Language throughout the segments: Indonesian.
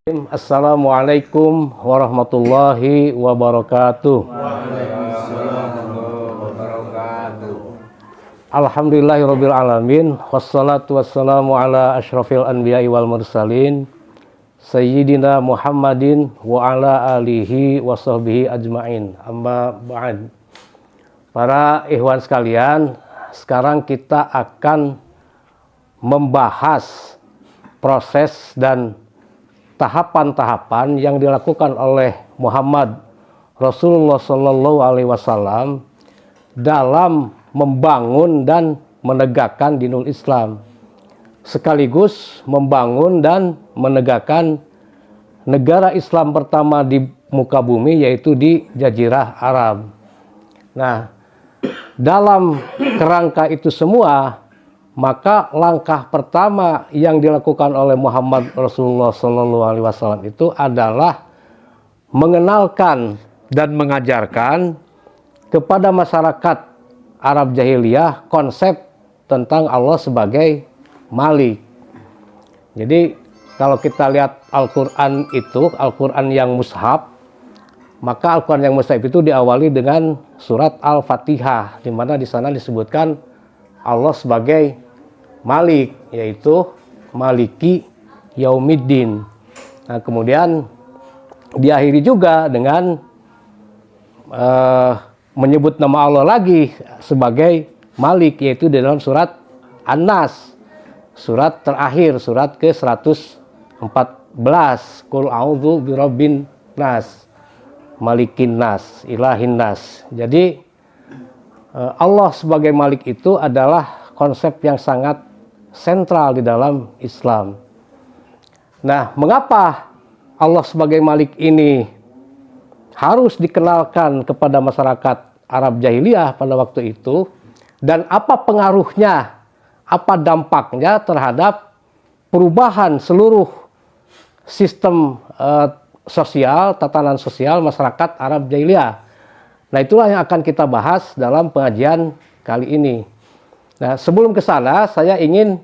Assalamualaikum warahmatullahi wabarakatuh. Alhamdulillahirabbil alamin, wassalatu wassalamu ala asyrafil anbiya'i wal mursalin sayyidina Muhammadin wa ala alihi wa sahbihi ajmain. Amma ba'd. Para ikhwan sekalian, sekarang kita akan membahas proses dan tahapan-tahapan yang dilakukan oleh Muhammad Rasulullah Sallallahu Alaihi Wasallam dalam membangun dan menegakkan dinul Islam, sekaligus membangun dan menegakkan negara Islam pertama di muka bumi, yaitu di Jazirah Arab. Nah, dalam kerangka itu semua, maka langkah pertama yang dilakukan oleh Muhammad Rasulullah SAW itu adalah mengenalkan dan mengajarkan kepada masyarakat Arab Jahiliyah konsep tentang Allah sebagai Malik. Jadi kalau kita lihat Al-Quran itu, Al-Quran yang mushaf, maka Al-Quran yang mushaf itu diawali dengan surat Al-Fatihah, di mana di sana disebutkan Allah sebagai Malik, yaitu Maliki Yaumiddin. Nah, kemudian diakhiri juga dengan menyebut nama Allah lagi sebagai Malik, yaitu di dalam surat An-Nas, surat terakhir, surat ke-114, Qul a'udzu birabbin nas, malikin nas, ilahin nas. Jadi Allah sebagai Malik itu adalah konsep yang sangat sentral di dalam Islam. Nah, mengapa Allah sebagai Malik ini harus dikenalkan kepada masyarakat Arab Jahiliyah pada waktu itu, dan apa pengaruhnya, apa dampaknya terhadap perubahan seluruh sistem sosial, tatanan sosial masyarakat Arab Jahiliyah. Nah, itulah yang akan kita bahas dalam pengajian kali ini. Nah, sebelum ke sana, saya ingin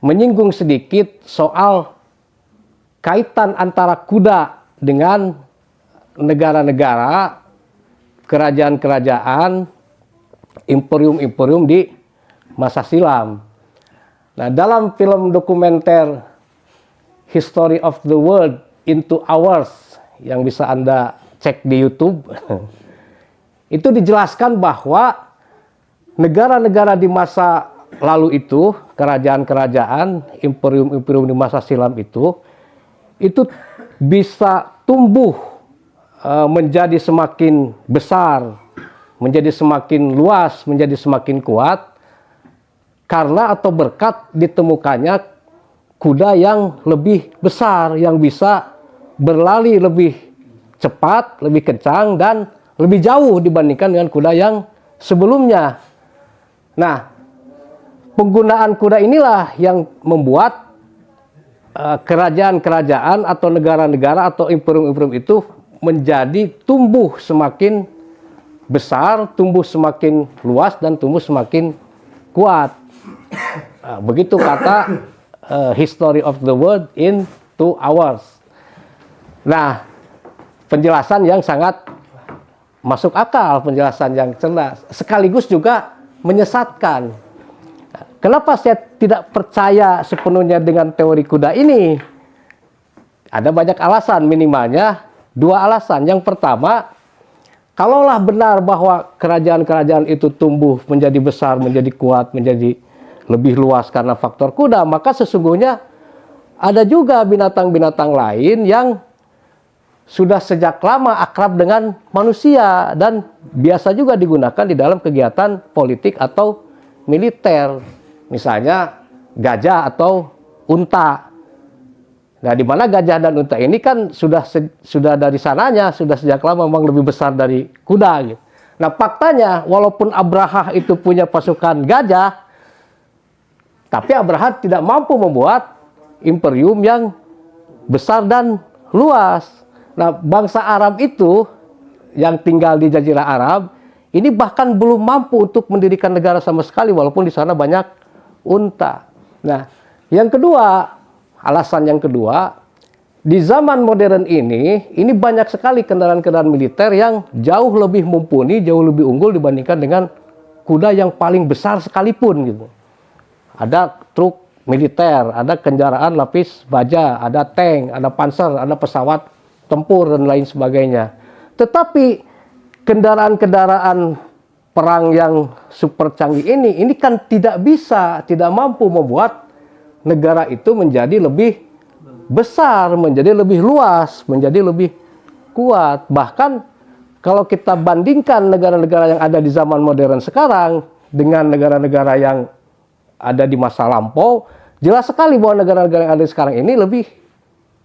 menyinggung sedikit soal kaitan antara kuda dengan negara-negara, kerajaan-kerajaan, imperium-imperium di masa silam. Nah, dalam film dokumenter History of the World in 2 Hours yang bisa Anda cek di YouTube, itu dijelaskan bahwa negara-negara di masa lalu itu, kerajaan-kerajaan, imperium-imperium di masa silam itu bisa tumbuh menjadi semakin besar, menjadi semakin luas, menjadi semakin kuat, karena atau berkat ditemukannya kuda yang lebih besar, yang bisa berlari lebih cepat, lebih kencang, dan lebih jauh dibandingkan dengan kuda yang sebelumnya. Nah, penggunaan kuda inilah yang membuat kerajaan-kerajaan atau negara-negara atau imperium-imperium itu menjadi tumbuh semakin besar, tumbuh semakin luas, dan tumbuh semakin kuat. Begitu kata History of the World in 2 Hours. Nah, penjelasan yang sangat masuk akal, penjelasan yang cerdas, sekaligus juga menyesatkan. Kenapa saya tidak percaya sepenuhnya dengan teori kuda ini? Ada banyak alasan, minimalnya 2 alasan. Yang pertama, kalaulah benar bahwa kerajaan-kerajaan itu tumbuh menjadi besar, menjadi kuat, menjadi lebih luas karena faktor kuda, maka sesungguhnya ada juga binatang-binatang lain yang sudah sejak lama akrab dengan manusia dan biasa juga digunakan di dalam kegiatan politik atau militer. Misalnya gajah atau unta. Nah, di mana gajah dan unta ini kan sudah dari sananya, sudah sejak lama memang lebih besar dari kuda gitu. Nah, faktanya walaupun Abraha itu punya pasukan gajah, tapi Abraha tidak mampu membuat imperium yang besar dan luas. Nah, bangsa Arab itu yang tinggal di Jazirah Arab ini bahkan belum mampu untuk mendirikan negara sama sekali, walaupun di sana banyak unta. Nah, yang kedua, alasan yang kedua, di zaman modern ini banyak sekali kendaraan-kendaraan militer yang jauh lebih mumpuni, jauh lebih unggul dibandingkan dengan kuda yang paling besar sekalipun gitu. Ada truk militer, ada kendaraan lapis baja, ada tank, ada panser, ada pesawat tempur dan lain sebagainya. Tetapi kendaraan-kendaraan perang yang super canggih ini kan tidak mampu membuat negara itu menjadi lebih besar, menjadi lebih luas, menjadi lebih kuat. Bahkan kalau kita bandingkan negara-negara yang ada di zaman modern sekarang dengan negara-negara yang ada di masa lampau, jelas sekali bahwa negara-negara yang ada sekarang ini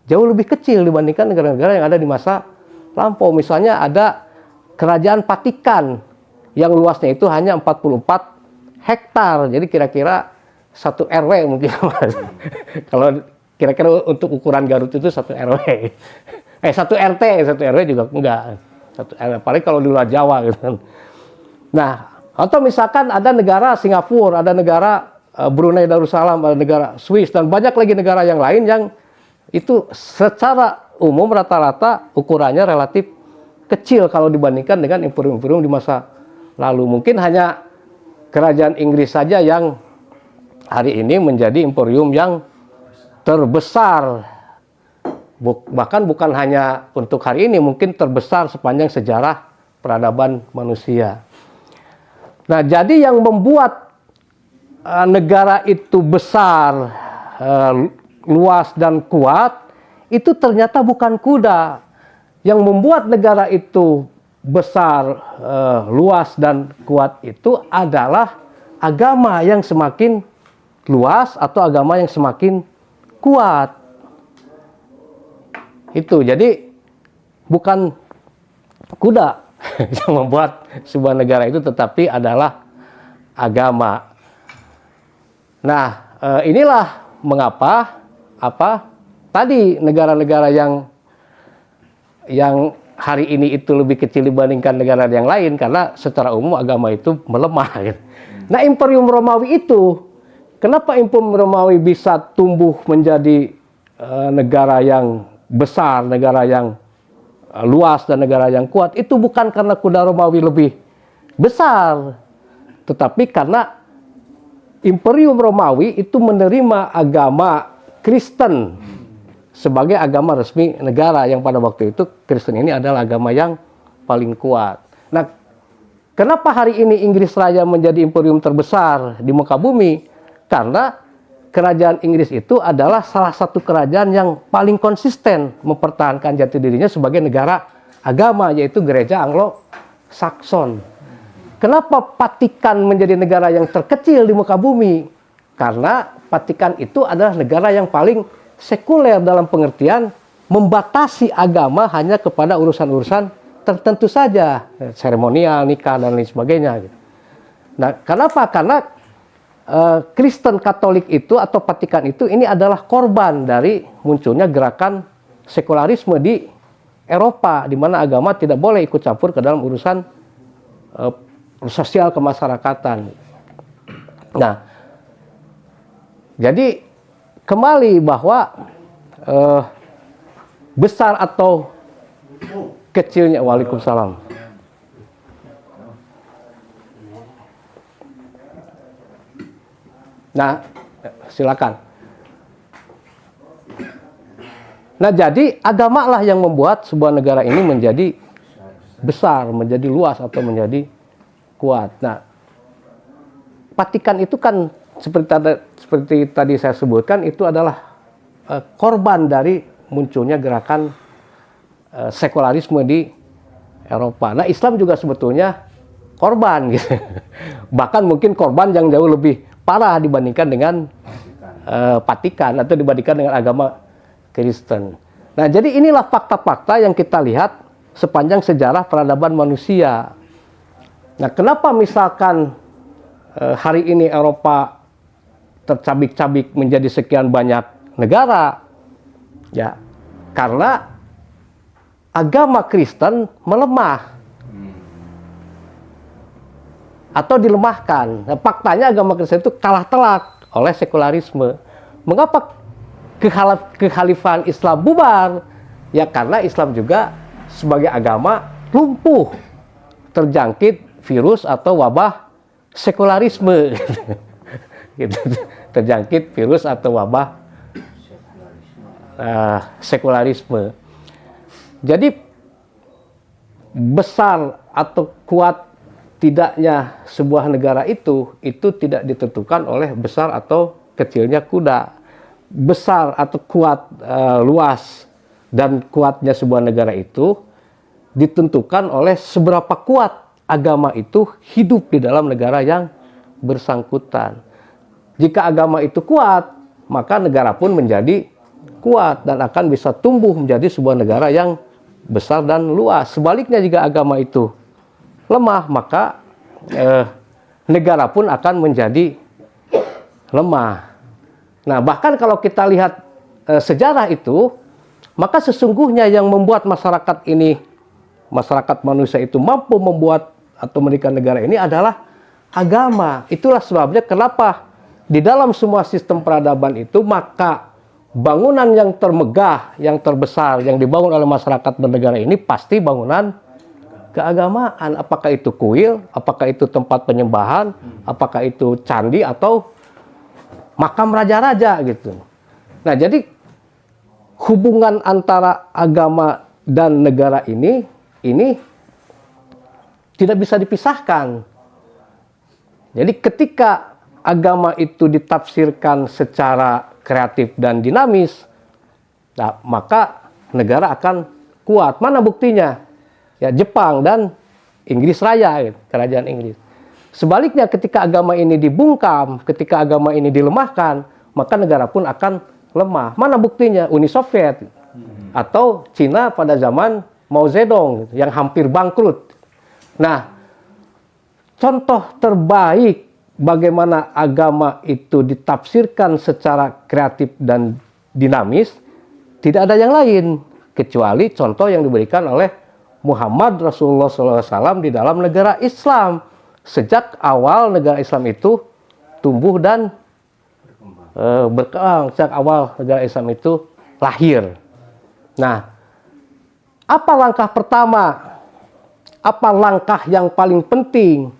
jauh lebih kecil dibandingkan negara-negara yang ada di masa lampau. Misalnya ada Kerajaan Vatikan yang luasnya itu hanya 44 hektar. Jadi kira-kira 1 RW mungkin. Kalau kira-kira untuk ukuran Garut itu 1 RW. 1 RT, 1 RW juga enggak. 1 RW, paling kalau di luar Jawa gitu. Nah, atau misalkan ada negara Singapura, ada negara Brunei Darussalam, ada negara Swiss, dan banyak lagi negara yang lain yang itu secara umum rata-rata ukurannya relatif kecil kalau dibandingkan dengan imperium-imperium di masa lalu. Mungkin hanya kerajaan Inggris saja yang hari ini menjadi imperium yang terbesar, bahkan bukan hanya untuk hari ini, mungkin terbesar sepanjang sejarah peradaban manusia. Nah, jadi yang membuat negara itu besar, luas dan kuat, itu ternyata bukan kuda. Yang membuat negara itu besar, luas dan kuat itu adalah agama yang semakin luas atau agama yang semakin kuat. Itu jadi bukan kuda yang membuat sebuah negara itu, tetapi adalah agama. Nah, inilah mengapa tadi negara-negara yang hari ini itu lebih kecil dibandingkan negara yang lain, karena secara umum agama itu melemah. Gitu. Nah, Imperium Romawi itu, kenapa Imperium Romawi bisa tumbuh menjadi negara yang besar, negara yang luas dan negara yang kuat? Itu bukan karena kuda Romawi lebih besar, tetapi karena Imperium Romawi itu menerima agama Kristen sebagai agama resmi negara, yang pada waktu itu Kristen ini adalah agama yang paling kuat. Nah, kenapa hari ini Inggris Raya menjadi imperium terbesar di muka bumi? Karena kerajaan Inggris itu adalah salah satu kerajaan yang paling konsisten mempertahankan jati dirinya sebagai negara agama, yaitu gereja Anglo-Sakson. Kenapa Vatikan menjadi negara yang terkecil di muka bumi? Karena Vatikan itu adalah negara yang paling sekuler, dalam pengertian membatasi agama hanya kepada urusan-urusan tertentu saja, seremonial, nikah, dan lain sebagainya. Nah, kenapa? Karena Kristen Katolik itu atau Vatikan itu ini adalah korban dari munculnya gerakan sekularisme di Eropa, di mana agama tidak boleh ikut campur ke dalam urusan sosial kemasyarakatan. Nah, jadi kembali bahwa besar atau kecilnya, waalaikumsalam. Nah, silakan. Nah, jadi agama lah yang membuat sebuah negara ini menjadi besar, menjadi luas atau menjadi kuat. Nah, Vatikan itu kan seperti tadi saya sebutkan, itu adalah korban dari munculnya gerakan sekularisme di Eropa. Nah, Islam juga sebetulnya korban gitu. Bahkan mungkin korban yang jauh lebih parah dibandingkan dengan Vatikan atau dibandingkan dengan agama Kristen. Nah, jadi inilah fakta-fakta yang kita lihat sepanjang sejarah peradaban manusia. Nah, kenapa misalkan hari ini Eropa tercabik-cabik menjadi sekian banyak negara? Ya, karena agama Kristen melemah atau dilemahkan. Nah, faktanya agama Kristen itu kalah telak oleh sekularisme. Mengapa kekhalifahan Islam bubar? Ya karena Islam juga sebagai agama lumpuh, terjangkit virus atau wabah sekularisme. Gitu. Terjangkit virus atau wabah sekularisme. Jadi besar atau kuat tidaknya sebuah negara itu tidak ditentukan oleh besar atau kecilnya kuda. Besar atau kuat, luas dan kuatnya sebuah negara itu ditentukan oleh seberapa kuat agama itu hidup di dalam negara yang bersangkutan. Jika agama itu kuat, maka negara pun menjadi kuat dan akan bisa tumbuh menjadi sebuah negara yang besar dan luas. Sebaliknya jika agama itu lemah, maka negara pun akan menjadi lemah. Nah, bahkan kalau kita lihat sejarah itu, maka sesungguhnya yang membuat masyarakat manusia itu mampu membuat atau mendirikan negara ini adalah agama. Itulah sebabnya kenapa di dalam semua sistem peradaban itu, maka bangunan yang termegah, yang terbesar, yang dibangun oleh masyarakat bernegara ini pasti bangunan keagamaan. Apakah itu kuil, apakah itu tempat penyembahan, apakah itu candi atau makam raja-raja gitu. Nah, jadi hubungan antara agama dan negara ini tidak bisa dipisahkan. Jadi ketika agama itu ditafsirkan secara kreatif dan dinamis, nah, maka negara akan kuat. Mana buktinya? Ya, Jepang dan Inggris Raya, gitu, kerajaan Inggris. Sebaliknya ketika agama ini dibungkam, ketika agama ini dilemahkan, maka negara pun akan lemah. Mana buktinya? Uni Soviet atau Cina pada zaman Mao Zedong yang hampir bangkrut. Nah, contoh terbaik bagaimana agama itu ditafsirkan secara kreatif dan dinamis, tidak ada yang lain kecuali contoh yang diberikan oleh Muhammad Rasulullah SAW di dalam negara Islam. Sejak awal negara Islam itu tumbuh dan berkembang, sejak awal negara Islam itu lahir. Nah, apa langkah pertama? Apa langkah yang paling penting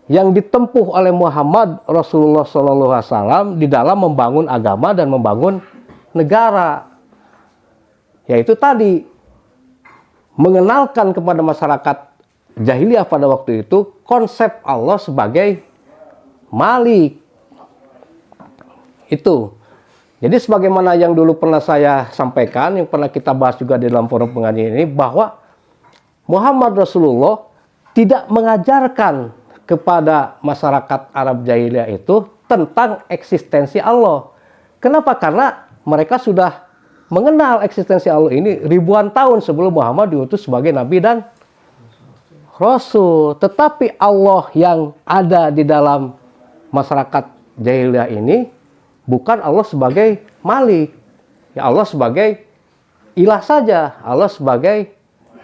yang ditempuh oleh Muhammad Rasulullah SAW di dalam membangun agama dan membangun negara? Yaitu tadi, mengenalkan kepada masyarakat jahiliyah pada waktu itu konsep Allah sebagai Malik. Itu. Jadi sebagaimana yang dulu pernah saya sampaikan, yang pernah kita bahas juga di dalam forum pengajian ini, bahwa Muhammad Rasulullah tidak mengajarkan kepada masyarakat Arab jahiliyah itu tentang eksistensi Allah. Kenapa? Karena mereka sudah mengenal eksistensi Allah ini ribuan tahun sebelum Muhammad diutus sebagai Nabi dan Rasul. Tetapi Allah yang ada di dalam masyarakat jahiliyah ini bukan Allah sebagai Malik. Ya, Allah sebagai ilah saja, Allah sebagai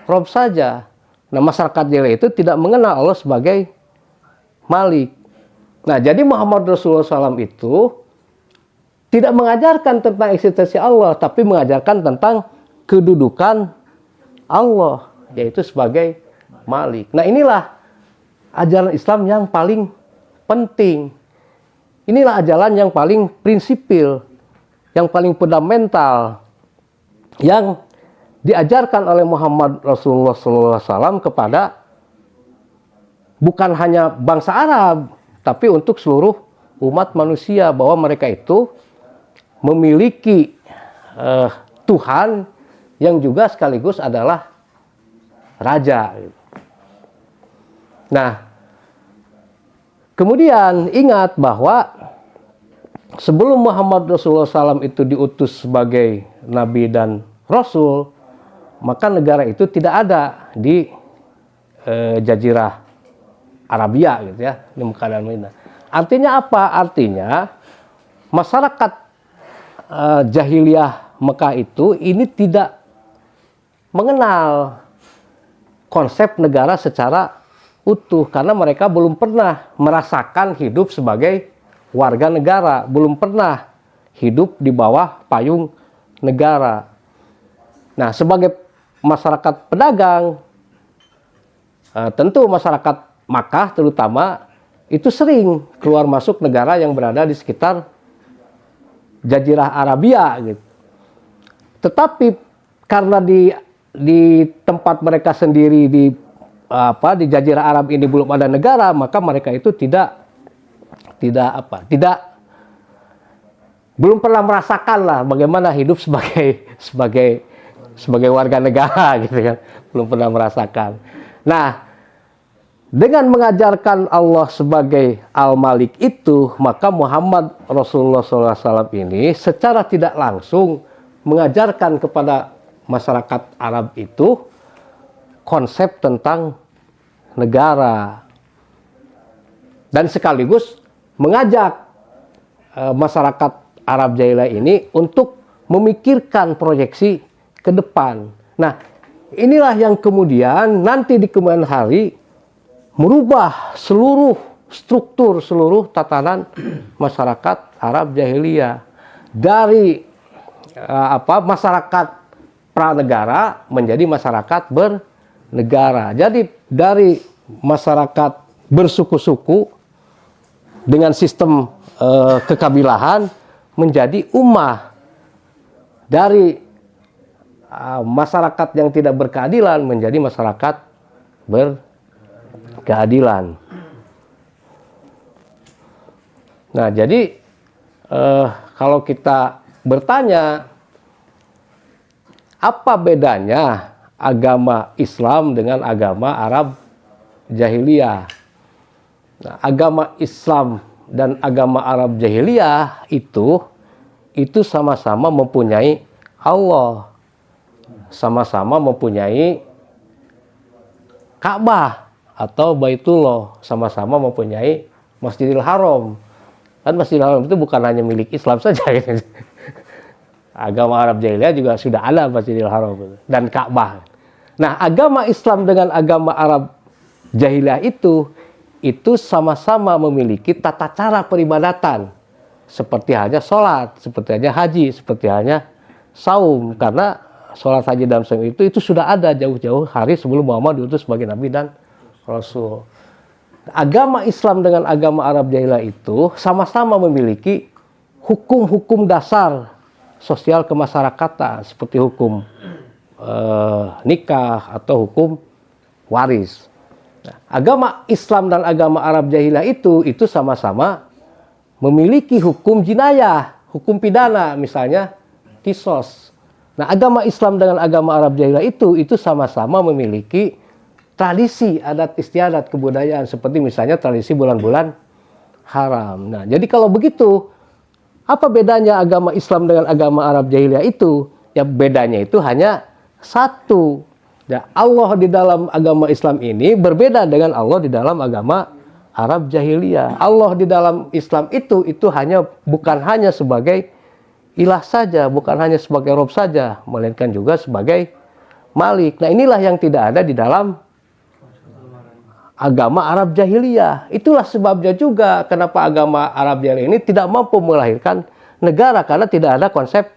Rob saja. Nah, masyarakat jahiliyah itu tidak mengenal Allah sebagai Malik. Nah, jadi Muhammad Rasulullah SAW itu tidak mengajarkan tentang eksistensi Allah, tapi mengajarkan tentang kedudukan Allah, yaitu sebagai Malik. Nah, inilah ajaran Islam yang paling penting. Inilah ajaran yang paling prinsipil, yang paling fundamental, yang diajarkan oleh Muhammad Rasulullah SAW kepada bukan hanya bangsa Arab, tapi untuk seluruh umat manusia, bahwa mereka itu memiliki Tuhan yang juga sekaligus adalah Raja. Nah, kemudian ingat bahwa sebelum Muhammad Rasulullah SAW itu diutus sebagai Nabi dan Rasul, maka negara itu tidak ada di Jazirah Arabia, gitu ya, di Mekah dan Madinah. Artinya apa? Artinya masyarakat jahiliyah Mekah itu ini tidak mengenal konsep negara secara utuh, karena mereka belum pernah merasakan hidup sebagai warga negara, belum pernah hidup di bawah payung negara. Nah, sebagai masyarakat pedagang, tentu masyarakat Makkah terutama itu sering keluar masuk negara yang berada di sekitar Jazirah Arabia gitu. Tetapi karena di tempat mereka sendiri di Jazirah Arab ini belum ada negara, maka mereka itu belum pernah merasakan lah bagaimana hidup sebagai warga negara gitu kan, belum pernah merasakan. Nah, dengan mengajarkan Allah sebagai Al-Malik itu, maka Muhammad Rasulullah SAW ini secara tidak langsung mengajarkan kepada masyarakat Arab itu konsep tentang negara. Dan sekaligus mengajak masyarakat Arab jahiliyah ini untuk memikirkan proyeksi ke depan. Nah, inilah yang kemudian nanti di kemudian hari merubah seluruh struktur, seluruh tatanan masyarakat Arab jahiliyah dari masyarakat pranegara menjadi masyarakat bernegara. Jadi dari masyarakat bersuku-suku dengan sistem kekabilahan menjadi ummah, dari masyarakat yang tidak berkeadilan menjadi masyarakat berkeadilan. Nah, jadi kalau kita bertanya apa bedanya agama Islam dengan agama Arab jahiliyah? Nah, agama Islam dan agama Arab jahiliyah itu sama-sama mempunyai Allah, sama-sama mempunyai Ka'bah atau Baitullah, sama-sama mempunyai Masjidil Haram. Kan Masjidil Haram itu bukan hanya milik Islam saja. Agama Arab jahiliyah juga sudah ada Masjidil Haram dan Ka'bah. Nah, agama Islam dengan agama Arab jahiliyah itu sama-sama memiliki tata cara peribadatan. Seperti hanya sholat, seperti hanya haji, seperti hanya saum. Karena sholat, haji, dan saum itu sudah ada jauh-jauh hari sebelum Muhammad diutus sebagai Nabi dan Rasul. Agama Islam dengan agama Arab jahiliyah itu sama-sama memiliki hukum-hukum dasar sosial kemasyarakatan seperti hukum nikah atau hukum waris. Nah, agama Islam dan agama Arab jahiliyah itu sama-sama memiliki hukum jinayah, hukum pidana, misalnya kisos. Nah, agama Islam dengan agama Arab jahiliyah itu sama-sama memiliki tradisi, adat istiadat, kebudayaan, seperti misalnya tradisi bulan-bulan haram. Nah, jadi kalau begitu, apa bedanya agama Islam dengan agama Arab jahiliyah itu? Ya, bedanya itu hanya satu. Ya, Allah di dalam agama Islam ini berbeda dengan Allah di dalam agama Arab jahiliyah. Allah di dalam Islam itu bukan hanya sebagai ilah saja, bukan hanya sebagai Rob saja, melainkan juga sebagai Malik. Nah, inilah yang tidak ada di dalam agama Arab jahiliyah. Itulah sebabnya juga kenapa agama Arab jahiliyah ini tidak mampu melahirkan negara, karena tidak ada konsep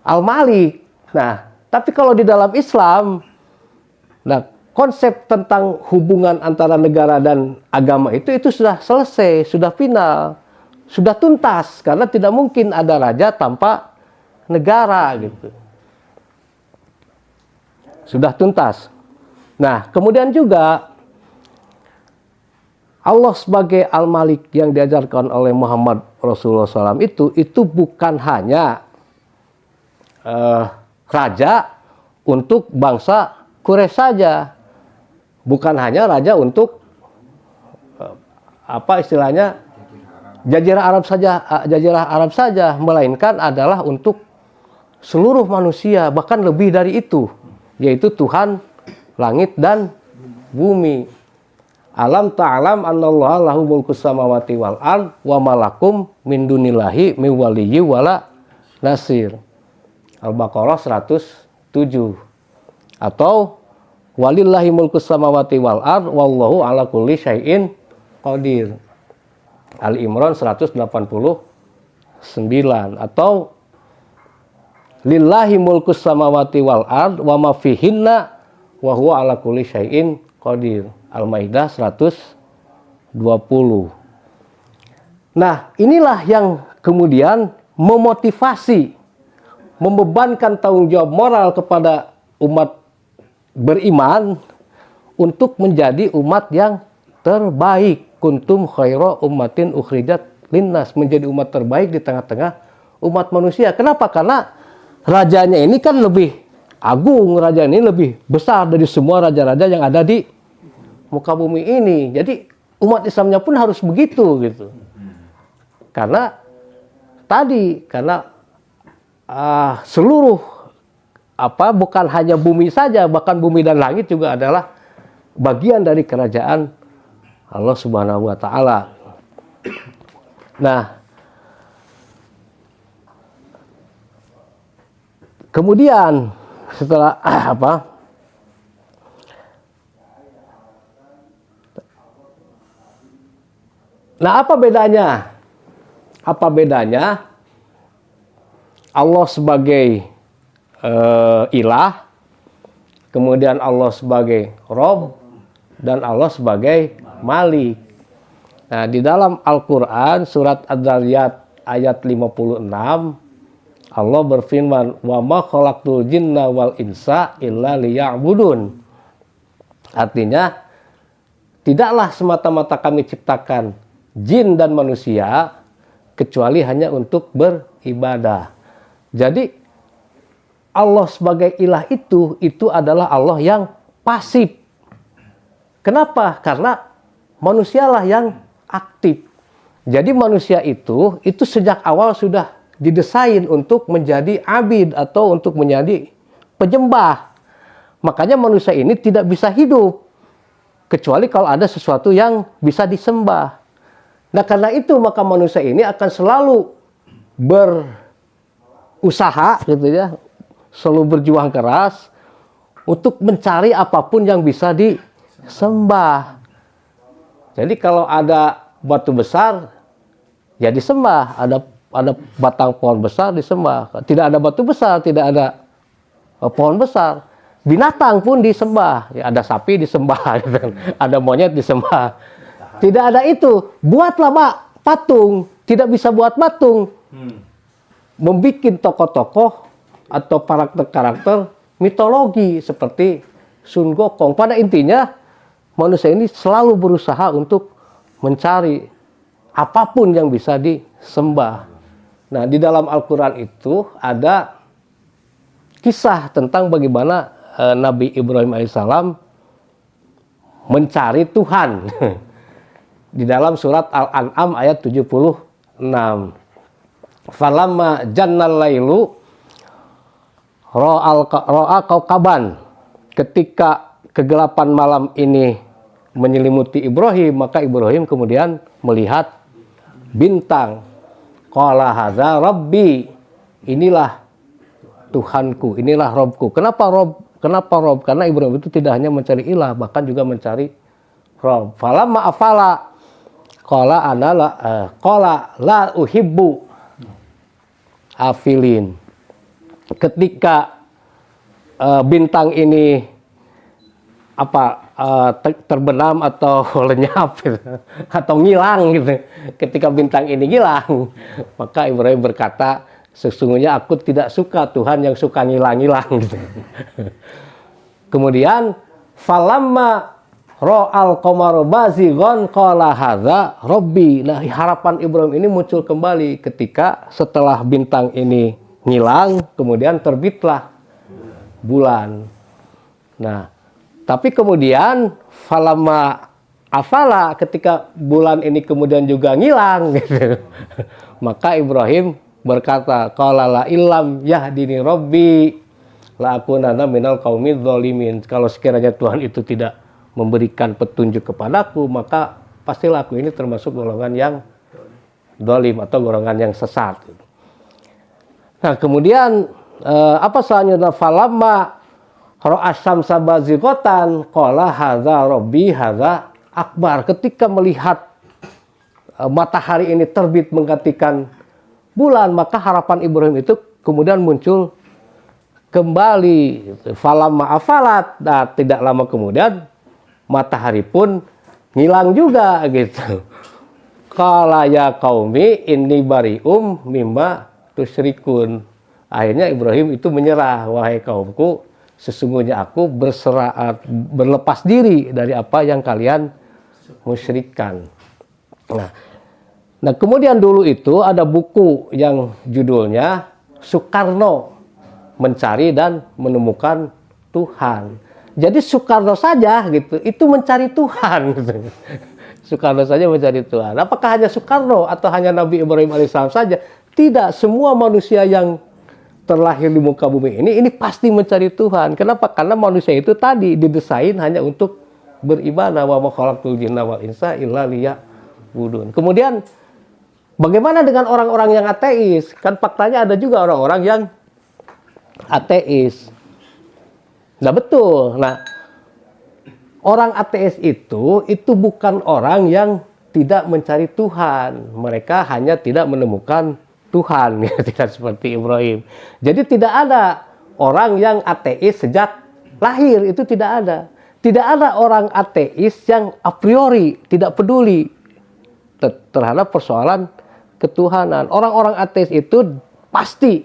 Al-Malik. Nah, tapi kalau di dalam Islam, nah, konsep tentang hubungan antara negara dan agama itu sudah selesai, sudah final, sudah tuntas, karena tidak mungkin ada raja tanpa negara gitu. Sudah tuntas. Nah, kemudian juga Allah sebagai Al-Malik yang diajarkan oleh Muhammad Rasulullah SAW itu bukan hanya raja untuk bangsa Quraisy saja, bukan hanya raja untuk Jazirah Arab saja, melainkan adalah untuk seluruh manusia, bahkan lebih dari itu, yaitu Tuhan langit dan bumi. Alam ta'alam annallaha lahu mulkus samawati wal ard wa malakum min dunillahi min waliyyi wala nasir. Al-Baqarah 107. Atau walillahi mulkus samawati wal ard wallahu ala kulli syai'in qadir. Al-Imran 184. 9 atau lillahi mulkus samawati wal ard wa ma fihinna wa huwa ala kulli syai'in qadir. Al-Maidah 120. Nah, inilah yang kemudian memotivasi, membebankan tanggung jawab moral kepada umat beriman untuk menjadi umat yang terbaik. Kuntum khaira ummatin ukhrijat linnas, menjadi umat terbaik di tengah-tengah umat manusia. Kenapa? Karena rajanya ini kan lebih agung, raja ini lebih besar dari semua raja-raja yang ada di muka bumi ini. Jadi umat Islamnya pun harus begitu gitu. Karena seluruh bukan hanya bumi saja, bahkan bumi dan langit juga adalah bagian dari kerajaan Allah Subhanahu wa taala. Nah, kemudian setelah Nah, apa bedanya? Apa bedanya Allah sebagai ilah, kemudian Allah sebagai Rob, dan Allah sebagai Malik. Nah, di dalam Al-Quran surat Ad-Dzariyat ayat 56 Allah berfirman, wa ma khalaqtul jinna wal insa illa liya'budun. Artinya, tidaklah semata-mata kami ciptakan jin dan manusia kecuali hanya untuk beribadah. Jadi Allah sebagai ilah itu adalah Allah yang pasif. Kenapa? Karena manusialah yang aktif. Jadi manusia itu sejak awal sudah didesain untuk menjadi abid atau untuk menjadi penyembah. Makanya manusia ini tidak bisa hidup kecuali kalau ada sesuatu yang bisa disembah. Nah, karena itu maka manusia ini akan selalu berusaha gitu ya, selalu berjuang keras untuk mencari apapun yang bisa disembah. Jadi kalau ada batu besar ya disembah, ada batang pohon besar disembah. Tidak ada batu besar, tidak ada pohon besar, binatang pun disembah. Ya, ada sapi disembah, gitu. Ada monyet disembah. Tidak ada itu. Buatlah patung. Tidak bisa buat patung. Membikin tokoh-tokoh atau karakter-karakter mitologi seperti Sun Gokong. Pada intinya manusia ini selalu berusaha untuk mencari apapun yang bisa disembah. Nah, di dalam Al-Quran itu ada kisah tentang bagaimana Nabi Ibrahim alaihissalam mencari Tuhan. Di dalam surat Al-An'am ayat 76. Falamma jannal lailu ra'a kaukaban. Ketika kegelapan malam ini menyelimuti Ibrahim, maka Ibrahim kemudian melihat bintang. Qala hadza rabbi. Inilah Tuhanku, inilah Robku. Kenapa Rob? Kenapa Rob? Karena Ibrahim itu tidak hanya mencari ilah, bahkan juga mencari Rob. Falamma afala qala la uhibbu afilin. Ketika bintang ini terbenam atau lenyap gitu, atau ngilang gitu. Ketika bintang ini hilang, maka Ibrahim berkata, sesungguhnya aku tidak suka Tuhan yang suka ngilang-ngilang gitu. Kemudian falamma ra'al qamaru bazighan qala hadza rabbi. Nah, harapan Ibrahim ini muncul kembali ketika setelah bintang ini ngilang, kemudian terbitlah bulan. Nah, tapi kemudian falamma afala, ketika bulan ini kemudian juga ngilang gitu. Maka Ibrahim berkata, qala la illam yahdini rabbi la akunanna minal qaumidz zalimin. Kalau sekiranya Tuhan itu tidak memberikan petunjuk kepadaku, maka pastilah aku ini termasuk golongan yang zalim atau golongan yang sesat. Nah, kemudian apa selanjutnya? Falamma ra'asyamsa bazighatan qala hadza rabbi hadza akbar. Ketika melihat matahari ini terbit menggantikan bulan, maka harapan Ibrahim itu kemudian muncul kembali. Falamma afalat, nah, tidak lama kemudian matahari pun ngilang juga gitu. Qala ya qaumi inni bari'um mimma tusyrikun. Akhirnya Ibrahim itu menyerah, wahai kaumku, sesungguhnya aku berlepas diri dari apa yang kalian musyrikan. Nah, kemudian dulu itu ada buku yang judulnya Soekarno Mencari dan Menemukan Tuhan. Jadi Soekarno saja gitu, itu mencari Tuhan. Gitu. Soekarno saja mencari Tuhan. Apakah hanya Soekarno atau hanya Nabi Ibrahim alaihissalam saja? Tidak, semua manusia yang terlahir di muka bumi ini pasti mencari Tuhan. Kenapa? Karena manusia itu tadi didesain hanya untuk beribadah. Wa ma khalaqtul jinna wal insa illa liya'budun. Kemudian bagaimana dengan orang-orang yang ateis? Kan faktanya ada juga orang-orang yang ateis. Nah, betul. Nah, orang ateis itu bukan orang yang tidak mencari Tuhan. Mereka hanya tidak menemukan Tuhan, tidak seperti Ibrahim. Jadi tidak ada orang yang ateis sejak lahir, itu tidak ada. Tidak ada orang ateis yang a priori tidak peduli terhadap persoalan ketuhanan. Orang-orang ateis itu pasti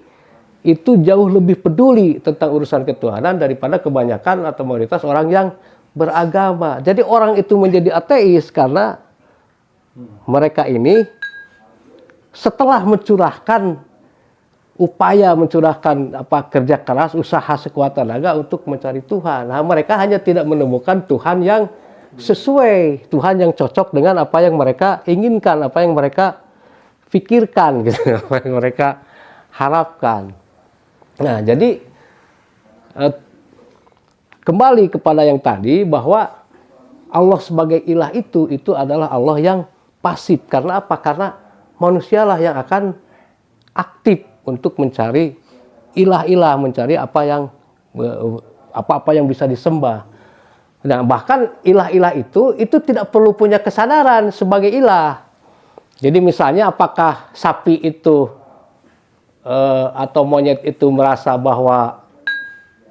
itu jauh lebih peduli tentang urusan ketuhanan daripada kebanyakan atau mayoritas orang yang beragama. Jadi orang itu menjadi ateis karena mereka ini setelah mencurahkan upaya, mencurahkan kerja keras, usaha sekuat tenaga untuk mencari Tuhan. Nah, mereka hanya tidak menemukan Tuhan yang sesuai, Tuhan yang cocok dengan apa yang mereka inginkan, apa yang mereka pikirkan, gitu, apa yang mereka harapkan. Nah, jadi kembali kepada yang tadi bahwa Allah sebagai ilah itu adalah Allah yang pasif. Karena apa? Karena manusialah yang akan aktif untuk mencari ilah-ilah, mencari apa-apa yang bisa disembah. Nah, bahkan ilah-ilah itu tidak perlu punya kesadaran sebagai ilah. Jadi misalnya apakah sapi itu atau monyet itu merasa bahwa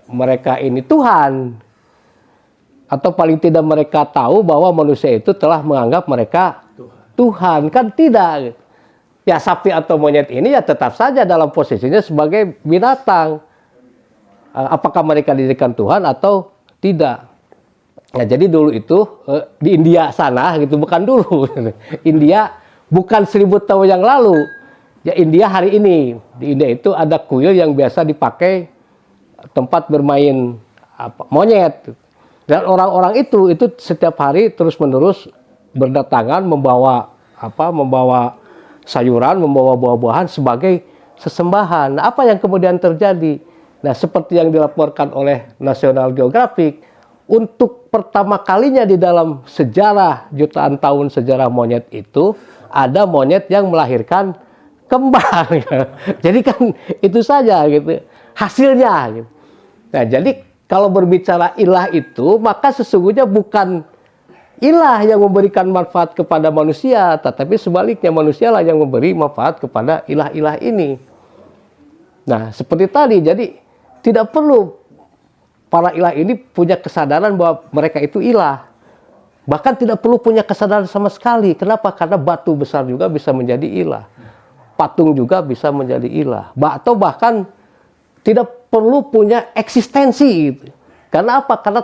mereka ini Tuhan, atau paling tidak mereka tahu bahwa manusia itu telah menganggap mereka Tuhan, kan tidak. Ya, sapi atau monyet ini ya tetap saja dalam posisinya sebagai binatang. Apakah mereka dijadikan Tuhan atau tidak? Ya, jadi dulu itu di India sana gitu, bukan dulu. India bukan 1000 tahun yang lalu. Ya, India hari ini. Di India itu ada kuil yang biasa dipakai tempat bermain monyet. Dan orang-orang itu setiap hari terus-menerus berdatangan membawa sayuran, membawa buah-buahan sebagai sesembahan. Nah, apa yang kemudian terjadi? Nah, seperti yang dilaporkan oleh National Geographic, untuk pertama kalinya di dalam sejarah, jutaan tahun sejarah monyet itu, ada monyet yang melahirkan kembar. Jadi kan itu saja gitu hasilnya gitu. Nah, jadi kalau berbicara ilah itu, maka sesungguhnya bukan ilah yang memberikan manfaat kepada manusia, tetapi sebaliknya manusialah yang memberi manfaat kepada ilah-ilah ini. Nah, seperti tadi, jadi tidak perlu para ilah ini punya kesadaran bahwa mereka itu ilah. Bahkan tidak perlu punya kesadaran sama sekali. Kenapa? Karena batu besar juga bisa menjadi ilah. Patung juga bisa menjadi ilah. Atau bahkan tidak perlu punya eksistensi. Karena apa? Karena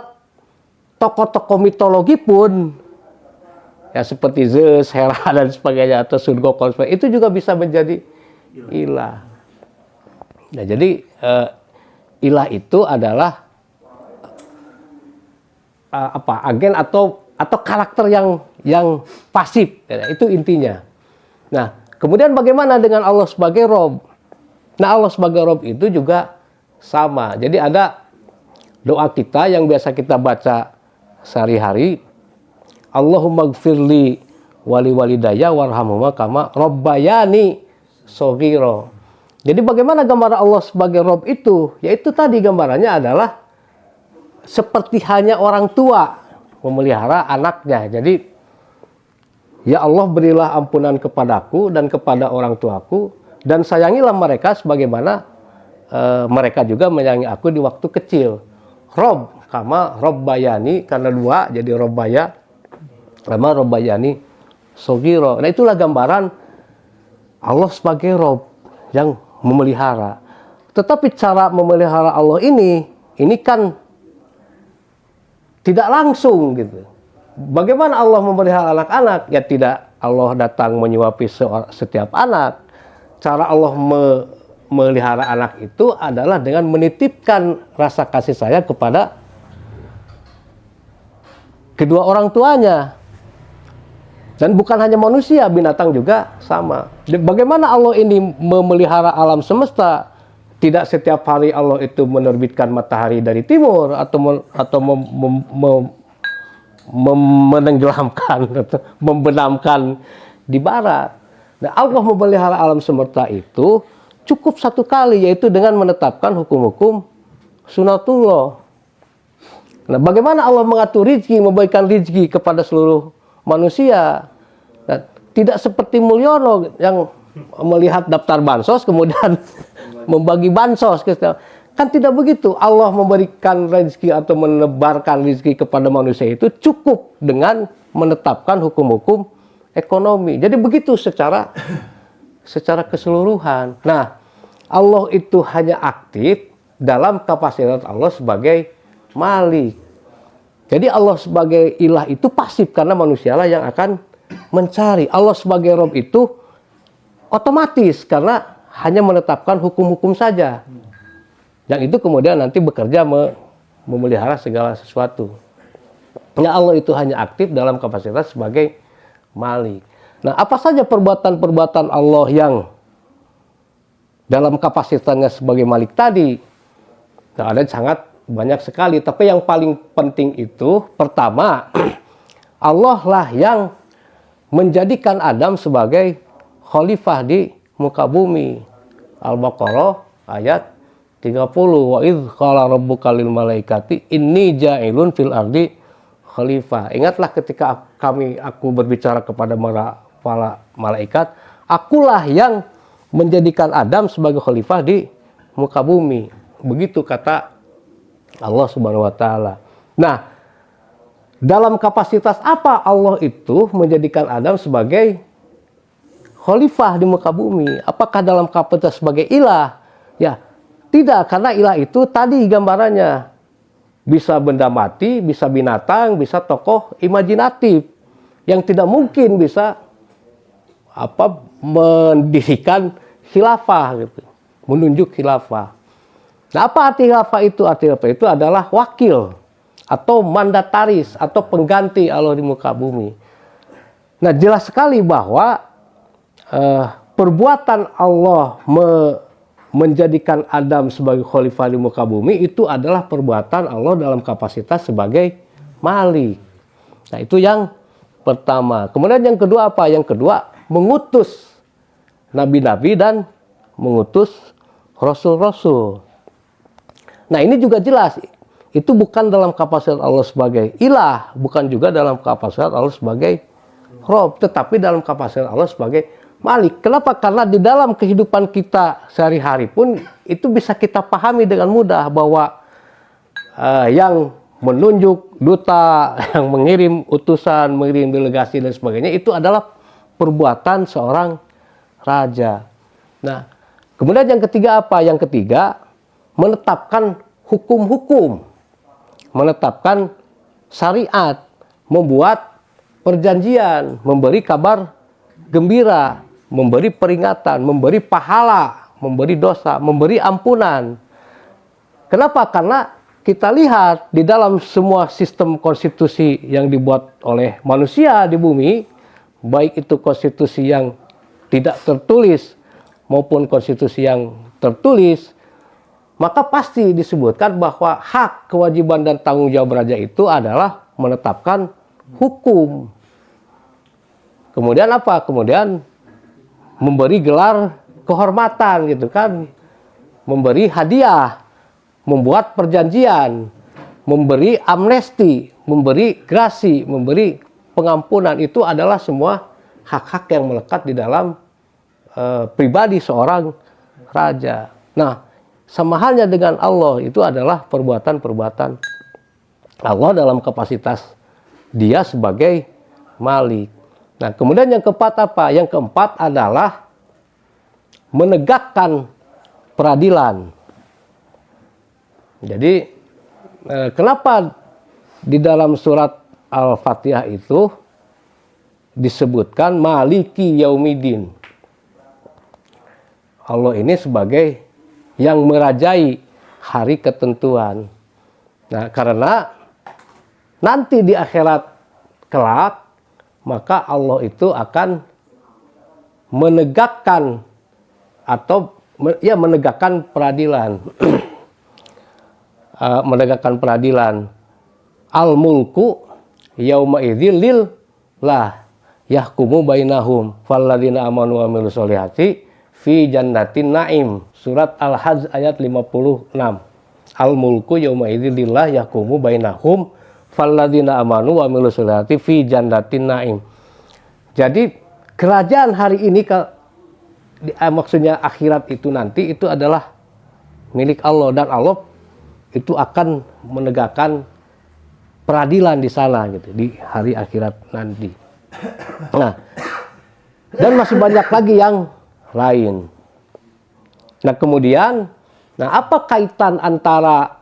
tokoh-tokoh mitologi pun, ya seperti Zeus, Hera dan sebagainya, atau Sun Gokong, itu juga bisa menjadi ilah. Nah, jadi ilah itu adalah agen atau karakter yang pasif, ya, itu intinya. Nah, kemudian bagaimana dengan Allah sebagai Rob? Nah, Allah sebagai Rob itu juga sama. Jadi ada doa kita yang biasa kita baca sehari-hari, Allahumma gfirli wali walidayya warhamhuma kama rabbayani shaghira. Jadi bagaimana gambaran Allah sebagai Rob itu? Yaitu tadi gambarannya adalah seperti hanya orang tua memelihara anaknya. Jadi, ya Allah berilah ampunan kepadaku dan kepada orang tuaku, Dan sayangilah mereka sebagaimana mereka juga menyayangi aku di waktu kecil. Rob, kama Robbayani, karena dua jadi Robbaya, sama Robbayani Sogiro. Nah itulah gambaran Allah sebagai Rob yang memelihara. Tetapi cara memelihara Allah ini kan tidak langsung gitu. Bagaimana Allah memelihara anak-anak? Ya tidak Allah datang menyuapi setiap anak. Cara Allah memelihara anak itu adalah dengan menitipkan rasa kasih sayang kepada kedua orang tuanya. Dan bukan hanya manusia, binatang juga sama. Bagaimana Allah ini memelihara alam semesta? Tidak setiap hari Allah itu menerbitkan matahari dari timur atau menenggelamkan atau membenamkan di barat. Nah, Allah memelihara alam semesta itu cukup satu kali, yaitu dengan menetapkan hukum-hukum sunatullah. Nah, bagaimana Allah mengatur rizki, memberikan rizki kepada seluruh manusia? Nah, tidak seperti Mulyono yang melihat daftar bansos kemudian membagi bansos. Kan tidak begitu. Allah memberikan rezeki atau menebarkan rezeki kepada manusia itu cukup dengan menetapkan hukum-hukum ekonomi. Jadi begitu secara keseluruhan. Nah, Allah itu hanya aktif dalam kapasitas Allah sebagai Malik. Jadi Allah sebagai ilah itu pasif karena manusialah yang akan mencari. Allah sebagai Rob itu otomatis karena hanya menetapkan hukum-hukum saja. Yang itu kemudian nanti bekerja memelihara segala sesuatu. Nah, Allah itu hanya aktif dalam kapasitas sebagai Malik. Nah, apa saja perbuatan-perbuatan Allah yang dalam kapasitasnya sebagai Malik tadi? Nah, ada sangat banyak sekali. Tapi yang paling penting itu, pertama, Allah lah yang menjadikan Adam sebagai khalifah di muka bumi. Al-Baqarah ayat 30. Wa idz qala rabbuka lil malaikati inni ja'ilun fil ardi khalifah. Ingatlah ketika aku berbicara kepada para malaikat, akulah yang menjadikan Adam sebagai khalifah di muka bumi. Begitu kata Allah Subhanahu wa taala. Nah, dalam kapasitas apa Allah itu menjadikan Adam sebagai khalifah di muka bumi? Apakah dalam kapasitas sebagai ilah? Ya, tidak, karena ilah itu tadi gambarannya bisa benda mati, bisa binatang, bisa tokoh imajinatif yang tidak mungkin bisa mendirikan khilafah gitu, menunjuk khilafah. Nah, apa arti khilafah itu? Arti khilafah itu adalah wakil atau mandataris atau pengganti Allah di muka bumi. Nah, jelas sekali bahwa perbuatan Allah menjadikan Adam sebagai khalifah di muka bumi itu adalah perbuatan Allah dalam kapasitas sebagai Malik. Nah, itu yang pertama. Kemudian yang kedua apa? Yang kedua, mengutus nabi-nabi dan mengutus rasul-rasul. Nah, ini juga jelas. Itu bukan dalam kapasitas Allah sebagai ilah, bukan juga dalam kapasitas Allah sebagai Rob, tetapi dalam kapasitas Allah sebagai Malik. Kenapa? Karena di dalam kehidupan kita sehari-hari pun itu bisa kita pahami dengan mudah bahwa yang menunjuk duta, yang mengirim utusan, mengirim delegasi dan sebagainya itu adalah perbuatan seorang raja. Nah, kemudian yang ketiga apa? Yang ketiga, menetapkan hukum-hukum, menetapkan syariat, membuat perjanjian, memberi kabar gembira, memberi peringatan, memberi pahala, memberi dosa, memberi ampunan. Kenapa? Karena kita lihat di dalam semua sistem konstitusi yang dibuat oleh manusia di bumi, baik itu konstitusi yang tidak tertulis maupun konstitusi yang tertulis, maka pasti disebutkan bahwa hak, kewajiban, dan tanggung jawab raja itu adalah menetapkan hukum. Kemudian apa? Kemudian memberi gelar kehormatan gitu kan, memberi hadiah, membuat perjanjian, memberi amnesti, memberi grasi, memberi pengampunan. Itu adalah semua hak-hak yang melekat di dalam pribadi seorang raja. Nah, sama halnya dengan Allah, itu adalah perbuatan-perbuatan Allah dalam kapasitas dia sebagai Malik. Nah, kemudian yang keempat apa? Yang keempat adalah menegakkan peradilan. Jadi, kenapa di dalam surat Al-Fatihah itu disebutkan Maliki Yaumidin? Allah ini sebagai yang merajai hari ketentuan. Nah, karena nanti di akhirat kelak, maka Allah itu akan menegakkan atau menegakkan peradilan. Menegakkan peradilan. Al-mulku yauma idzil lillah yahkumu bainahum falladzina amanu wa amilus solihati fi jannatin naim. Surat Al-Hajj ayat 56. Al-mulku yauma idzil lillah yahkumu bainahum falladzina amanu wa amilus solihati fi jannatin naim. Jadi kerajaan hari ini, maksudnya akhirat itu nanti, itu adalah milik Allah, dan Allah itu akan menegakkan peradilan di sana gitu, di hari akhirat nanti. Nah, dan masih banyak lagi yang lain. Nah, kemudian, apa kaitan antara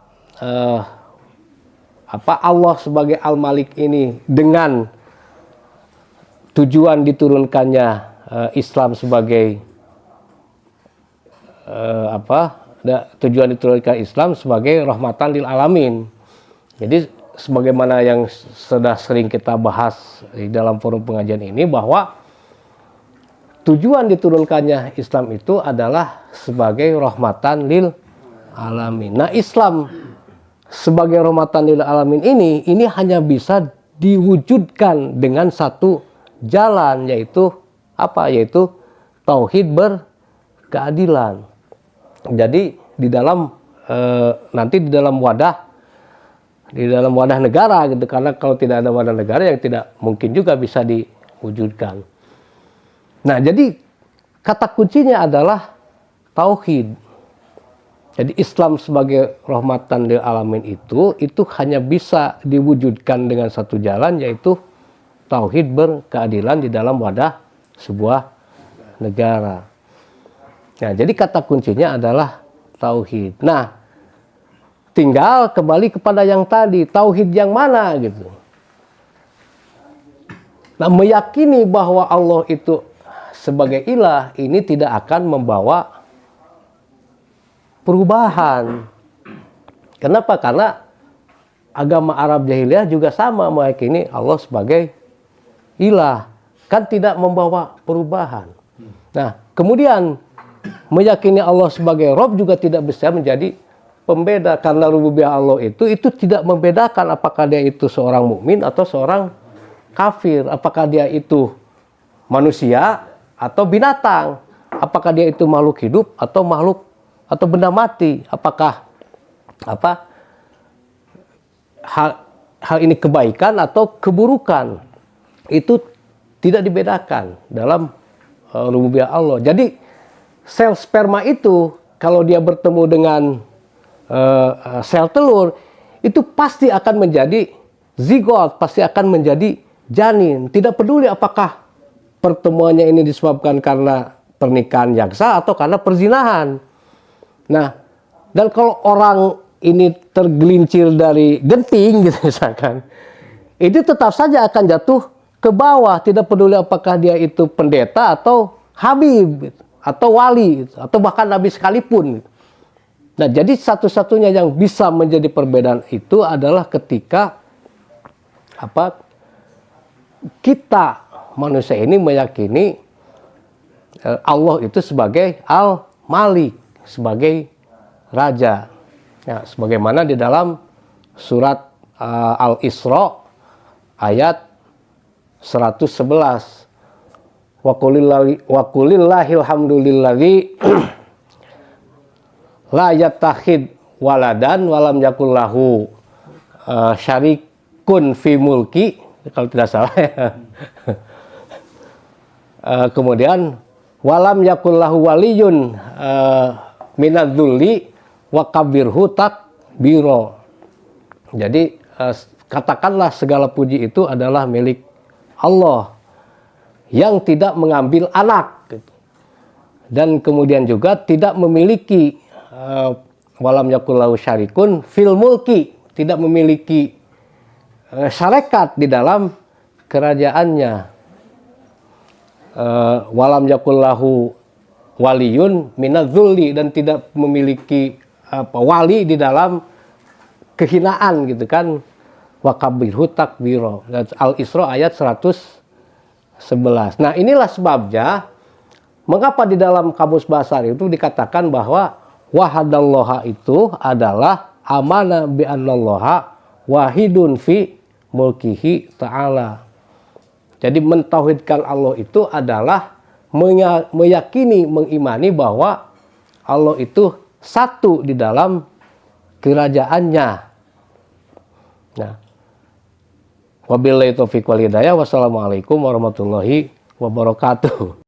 Allah sebagai Al-Malik ini dengan tujuan diturunkannya Islam sebagai tujuan diturunkan Islam sebagai rahmatan lil alamin. Jadi sebagaimana yang sudah sering kita bahas di dalam forum pengajian ini, bahwa tujuan diturunkannya Islam itu adalah sebagai rahmatan lil alamin. Nah, Islam sebagai rahmatan lil alamin ini hanya bisa diwujudkan dengan satu jalan, yaitu apa? Yaitu tauhid berkeadilan. Jadi di dalam nanti di dalam wadah negara gitu, karena kalau tidak ada wadah negara yang tidak mungkin juga bisa diwujudkan. Nah, jadi kata kuncinya adalah tauhid. Jadi Islam sebagai rahmatan lil alamin itu hanya bisa diwujudkan dengan satu jalan, yaitu tauhid berkeadilan di dalam wadah sebuah negara. Nah, jadi kata kuncinya adalah tauhid. Nah, tinggal kembali kepada yang tadi, tauhid yang mana gitu. Nah, meyakini bahwa Allah itu sebagai ilah ini tidak akan membawa perubahan. Kenapa? Karena agama Arab jahiliyah juga sama, meyakini Allah sebagai ilah, kan tidak membawa perubahan. Nah, kemudian meyakini Allah sebagai Rabb juga tidak bisa menjadi pembeda, karena rububiyah Allah itu tidak membedakan apakah dia itu seorang mukmin atau seorang kafir, apakah dia itu manusia atau binatang, apakah dia itu makhluk hidup atau makhluk atau benda mati, apakah hal ini kebaikan atau keburukan, itu tidak dibedakan dalam rububiyah Allah. Jadi sel sperma itu kalau dia bertemu dengan sel telur, itu pasti akan menjadi zigot, pasti akan menjadi janin. Tidak peduli apakah pertemuannya ini disebabkan karena pernikahan yang sah atau karena perzinahan. Nah, dan kalau orang ini tergelincir dari genting gitu misalkan, itu tetap saja akan jatuh ke bawah, tidak peduli apakah dia itu pendeta atau habib gitu, atau wali, atau bahkan nabi sekalipun. Nah, jadi satu-satunya yang bisa menjadi perbedaan itu adalah ketika kita manusia ini meyakini Allah itu sebagai Al-Malik, sebagai raja. Ya, sebagaimana di dalam surat Al-Isra ayat 111. Wa qulillahil hamdulilladzi la yattakhid waladan walam yakul lahu syarikun fi mulki, kalau tidak salah ya. Kemudian walam yakullahu waliyun minadzulli wa kabirhu takbiro. Jadi katakanlah segala puji itu adalah milik Allah yang tidak mengambil anak gitu. Dan kemudian juga tidak memiliki walam yakullahu syarikun fil mulki, tidak memiliki syarikat di dalam kerajaannya. Walam yakullahu waliyun minadzulli, dan tidak memiliki wali di dalam kehinaan gitu kan. Wa kabirhu takbiro. Al-Isra ayat 111. Nah, inilah sebabnya mengapa di dalam kamus bahasa Arab itu dikatakan bahwa wahadallaha itu adalah amana bi annallaha wahidun fi mulkihi ta'ala. Jadi mentauhidkan Allah itu adalah meyakini, mengimani bahwa Allah itu satu di dalam kerajaannya. Nah, wabillahi taufiq wal hidayah. Wassalamualaikum warahmatullahi wabarakatuh.